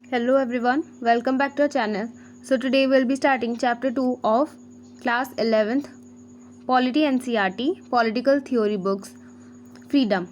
Hello everyone, welcome back to our channel. So today we'll be starting chapter 2 of class 11th Polity NCRT Political Theory books. Freedom.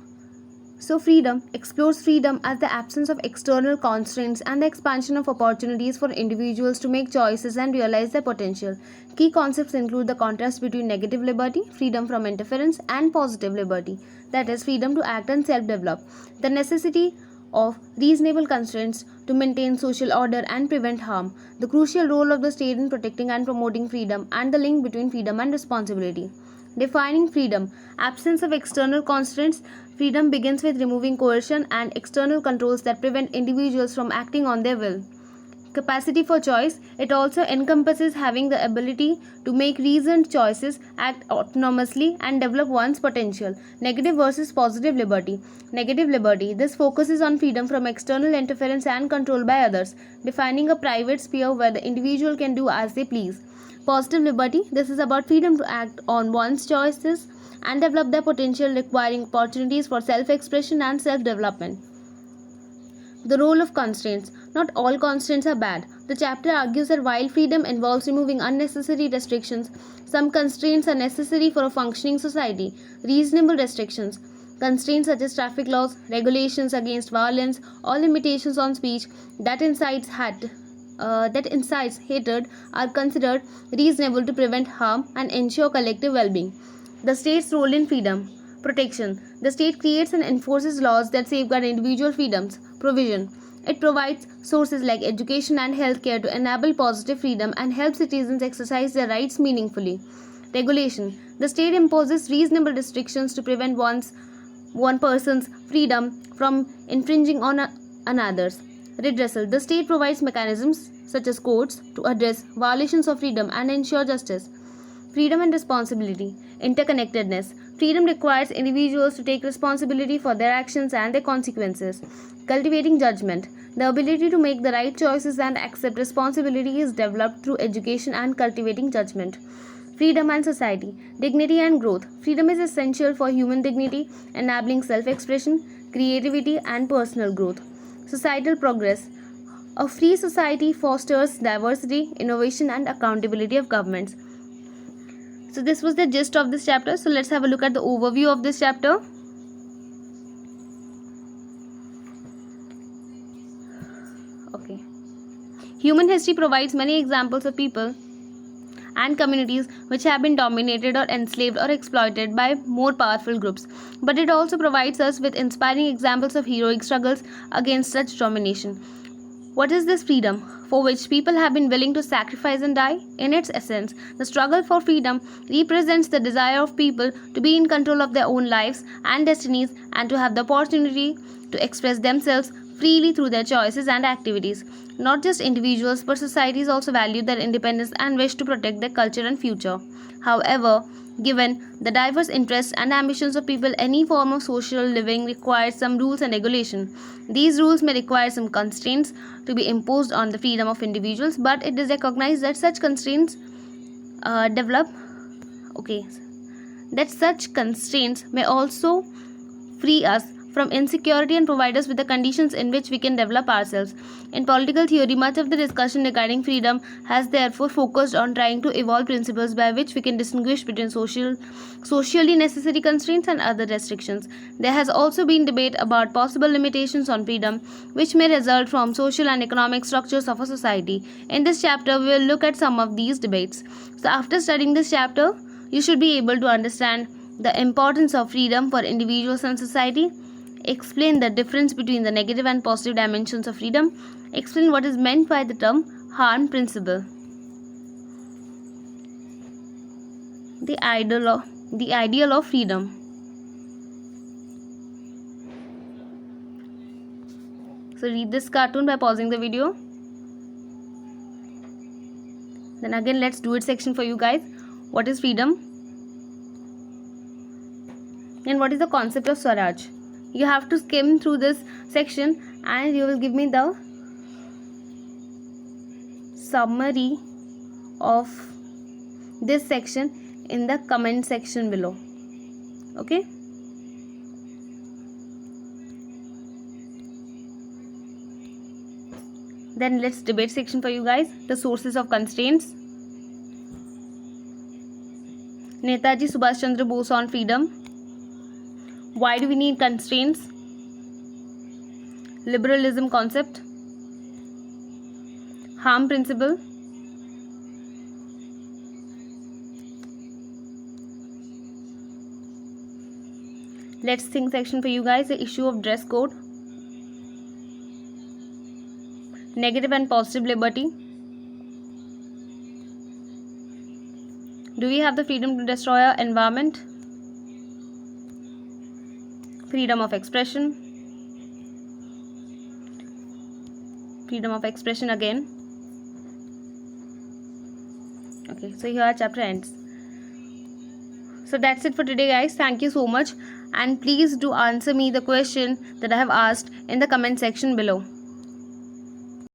So freedom explores freedom as the absence of external constraints and the expansion of opportunities for individuals to make choices and realize their potential. Key concepts include the contrast between negative liberty, freedom from interference, and positive liberty, that is freedom to act and self-develop. The necessity of reasonable constraints to maintain social order and prevent harm, the crucial role of the state in protecting and promoting freedom, and the link between freedom and responsibility. Defining freedom. Absence of external constraints. Freedom begins with removing coercion and external controls that prevent individuals from acting on their will. Capacity for choice. It also encompasses having the ability to make reasoned choices, act autonomously, and develop one's potential. Negative versus positive liberty. Negative liberty. This focuses on freedom from external interference and control by others, defining a private sphere where the individual can do as they please. Positive liberty. This is about freedom to act on one's choices and develop their potential, requiring opportunities for self expression and self development. The role of constraints. Not all constraints are bad. The chapter argues that while freedom involves removing unnecessary restrictions, some constraints are necessary for a functioning society. Reasonable restrictions. Constraints such as traffic laws, regulations against violence, or limitations on speech that incites hatred are considered reasonable to prevent harm and ensure collective well-being. The state's role in freedom. Protection. The state creates and enforces laws that safeguard individual freedoms. Provision. It provides sources like education and healthcare to enable positive freedom and help citizens exercise their rights meaningfully. Regulation. The state imposes reasonable restrictions to prevent one person's freedom from infringing on another's. Redressal. The state provides mechanisms such as courts to address violations of freedom and ensure justice. Freedom and responsibility. Interconnectedness. Freedom requires individuals to take responsibility for their actions and their consequences. Cultivating judgment. The ability to make the right choices and accept responsibility is developed through education and cultivating judgment. Freedom and society. Dignity and growth. Freedom is essential for human dignity, enabling self expression, creativity, and personal growth. Societal progress. A free society fosters diversity, innovation, and accountability of governments. So this was the gist of this chapter. So let's have a look at the overview of this chapter. Okay. Human history provides many examples of people and communities which have been dominated or enslaved or exploited by more powerful groups. But it also provides us with inspiring examples of heroic struggles against such domination. What is this freedom for which people have been willing to sacrifice and die? In its essence, the struggle for freedom represents the desire of people to be in control of their own lives and destinies and to have the opportunity to express themselves freely through their choices and activities. Not just individuals, but societies also value their independence and wish to protect their culture and future. However, given the diverse interests and ambitions of people, any form of social living requires some rules and regulation. These rules may require some constraints to be imposed on the freedom of individuals, but it is recognized that such constraints develop. Okay, that such constraints may also free us from insecurity and provide us with the conditions in which we can develop ourselves. In political theory, much of the discussion regarding freedom has therefore focused on trying to evolve principles by which we can distinguish between socially necessary constraints and other restrictions. There has also been debate about possible limitations on freedom which may result from social and economic structures of a society. In this chapter, we will look at some of these debates. So after studying this chapter, you should be able to understand the importance of freedom for individuals and society, explain the difference between the negative and positive dimensions of freedom, explain what is meant by the term harm principle, the ideal of freedom. So read this cartoon by pausing the video. Then again, let's do it section for you guys. What is freedom? And what is the concept of Swaraj? You have to skim through this section and you will give me the summary of this section in the comment section below. Okay. Then let's debate section for you guys. The sources of constraints. Netaji Subhash Chandra Bose on freedom. Why do we need constraints? Liberalism concept. Harm principle. Let's think section for you guys. The issue of dress code. Negative and positive liberty. Do we have the freedom to destroy our environment? Freedom of expression. Freedom of expression again. Okay, so here our chapter ends. So that's it for today, guys. Thank you so much, and please do answer me the question that I have asked in the comment section below.